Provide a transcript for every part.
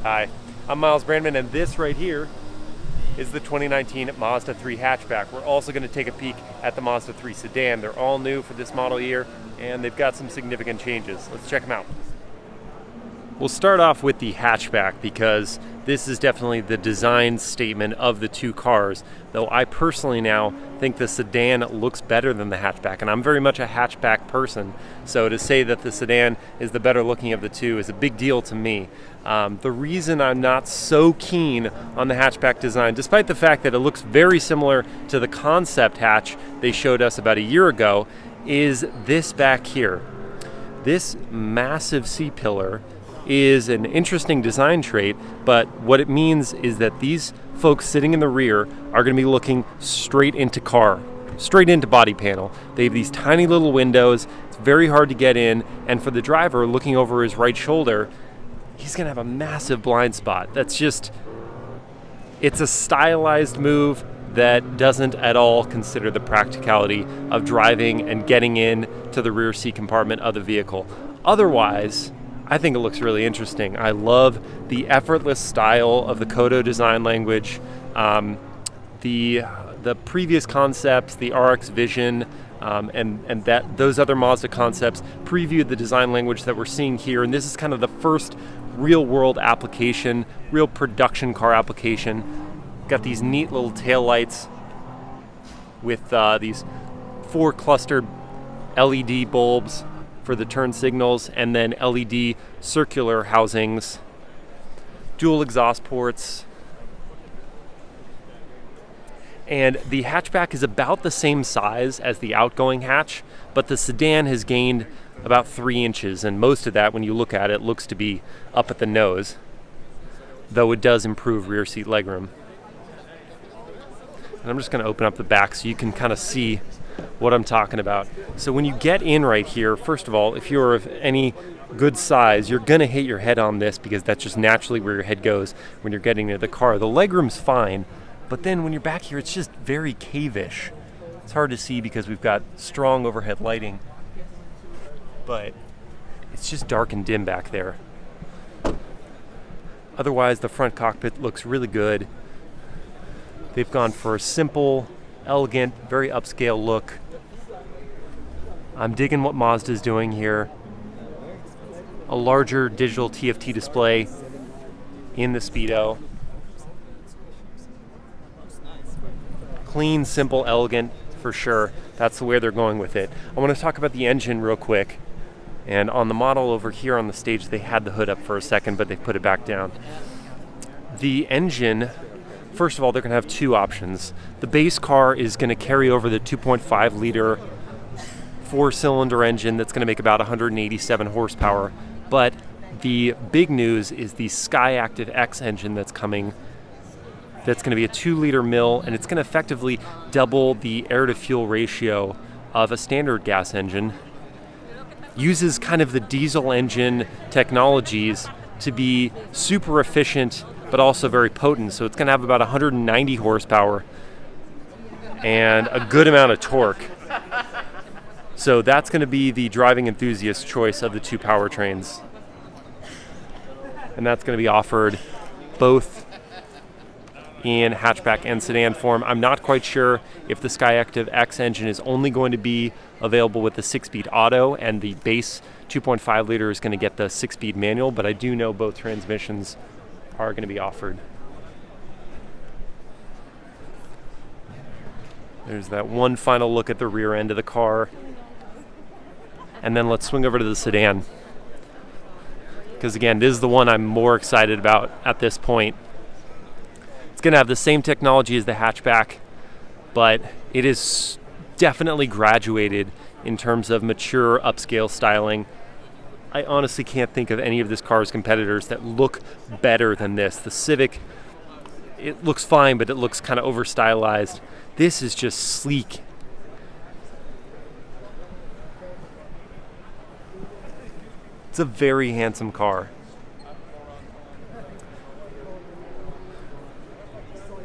Hi, I'm Miles Branman, and this right here is the 2019 Mazda 3 hatchback. We're also going to take a peek at the Mazda 3 sedan. They're all new for this model year, and they've got some significant changes. Let's check them out. We'll start off with the hatchback because this is definitely the design statement of the two cars, though I personally now think the sedan looks better than the hatchback, and I'm very much a hatchback person, so to say that the sedan is the better looking of the two is a big deal to me. The reason I'm not so keen on the hatchback design, despite the fact that it looks very similar to the concept hatch they showed us about a year ago, is this back here. This massive C-pillar is an interesting design trait, but what it means is that these folks sitting in the rear are going to be looking straight into body panel. They have these tiny little windows. It's very hard to get in, and for the driver looking over his right shoulder, he's going to have a massive blind spot. It's a stylized move that doesn't at all consider the practicality of driving and getting in to the rear seat compartment of the vehicle. Otherwise, I think it looks really interesting. I love the effortless style of the Kodo design language. The previous concepts, the RX Vision, and that those other Mazda concepts previewed the design language that we're seeing here. And this is kind of the first real world application, real production car application. Got these neat little taillights with these 4 clustered LED bulbs for the turn signals, and then LED circular housings, dual exhaust ports. And the hatchback is about the same size as the outgoing hatch, but the sedan has gained about 3 inches, and most of that, when you look at it, looks to be up at the nose, though it does improve rear seat legroom. And I'm just going to open up the back so you can kind of see what I'm talking about. So when you get in right here, first of all, if you're of any good size, you're going to hit your head on this because that's just naturally where your head goes when you're getting near the car. The legroom's fine, but then when you're back here, it's just very cave-ish. It's hard to see because we've got strong overhead lighting, but it's just dark and dim back there. Otherwise, the front cockpit looks really good. They've gone for a simple, elegant, very upscale look. I'm digging what Mazda's doing here. A larger digital TFT display in the Speedo. Clean, simple, elegant, for sure. That's the way they're going with it. I want to talk about the engine real quick. And on the model over here on the stage, they had the hood up for a second, but they put it back down. The engine, first of all, they're going to have 2 options. The base car is going to carry over the 2.5 liter 4-cylinder engine that's going to make about 187 horsepower. But the big news is the SkyActiv-X engine that's coming. That's going to be a 2-liter mill, and it's going to effectively double the air-to-fuel ratio of a standard gas engine. Uses kind of the diesel engine technologies to be super efficient, but also very potent. So it's going to have about 190 horsepower and a good amount of torque. So that's going to be the driving enthusiast choice of the 2 powertrains. And that's going to be offered both in hatchback and sedan form. I'm not quite sure if the SkyActiv-X engine is only going to be available with the 6-speed auto, and the base 2.5 liter is going to get the 6-speed manual, but I do know both transmissions are going to be offered. There's that one final look at the rear end of the car. And then let's swing over to the sedan, because again, this is the one I'm more excited about at this point. It's going to have the same technology as the hatchback, but it is definitely graduated in terms of mature upscale styling. I honestly can't think of any of this car's competitors that look better than this. The Civic, it looks fine, but it looks kind of over stylized. This is just sleek. It's a very handsome car.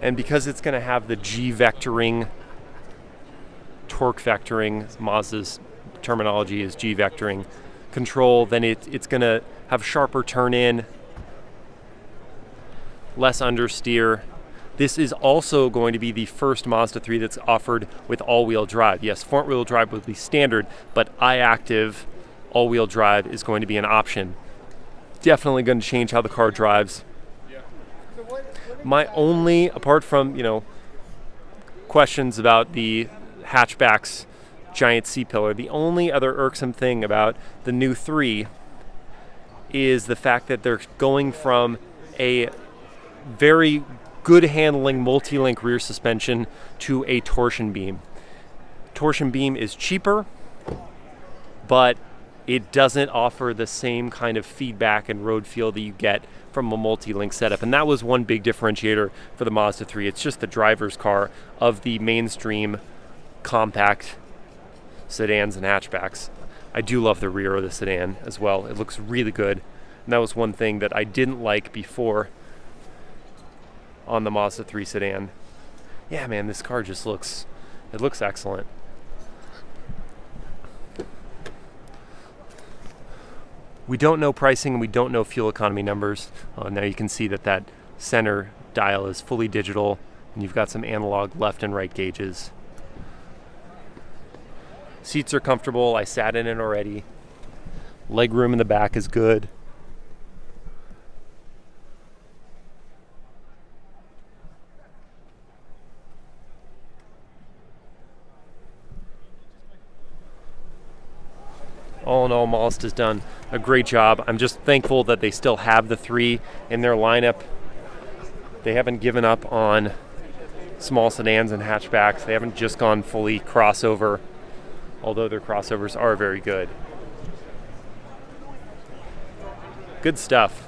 And because it's going to have the G vectoring, torque vectoring, Mazda's terminology is G vectoring control, then it's going to have sharper turn in, less understeer. This is also going to be the first Mazda 3 that's offered with all-wheel drive. Yes, front-wheel drive will be standard, but iActiv all-wheel drive is going to be an option. Definitely going to change how the car drives. My only, apart from, questions about the hatchback's giant C-pillar, the only other irksome thing about the new 3 is the fact that they're going from a very good handling multi-link rear suspension to a torsion beam. Torsion beam is cheaper, but it doesn't offer the same kind of feedback and road feel that you get from a multi-link setup. And that was one big differentiator for the Mazda 3. It's just the driver's car of the mainstream compact sedans and hatchbacks. I do love the rear of the sedan as well. It looks really good. And that was one thing that I didn't like before on the Mazda 3 sedan. Yeah, man, this car just looks excellent. We don't know pricing and we don't know fuel economy numbers. Now you can see that center dial is fully digital and you've got some analog left and right gauges. Seats are comfortable. I sat in it already. Legroom in the back is good. All in all, Mazda's done a great job. I'm just thankful that they still have the 3 in their lineup. They haven't given up on small sedans and hatchbacks. They haven't just gone fully crossover, although their crossovers are very good. Good stuff.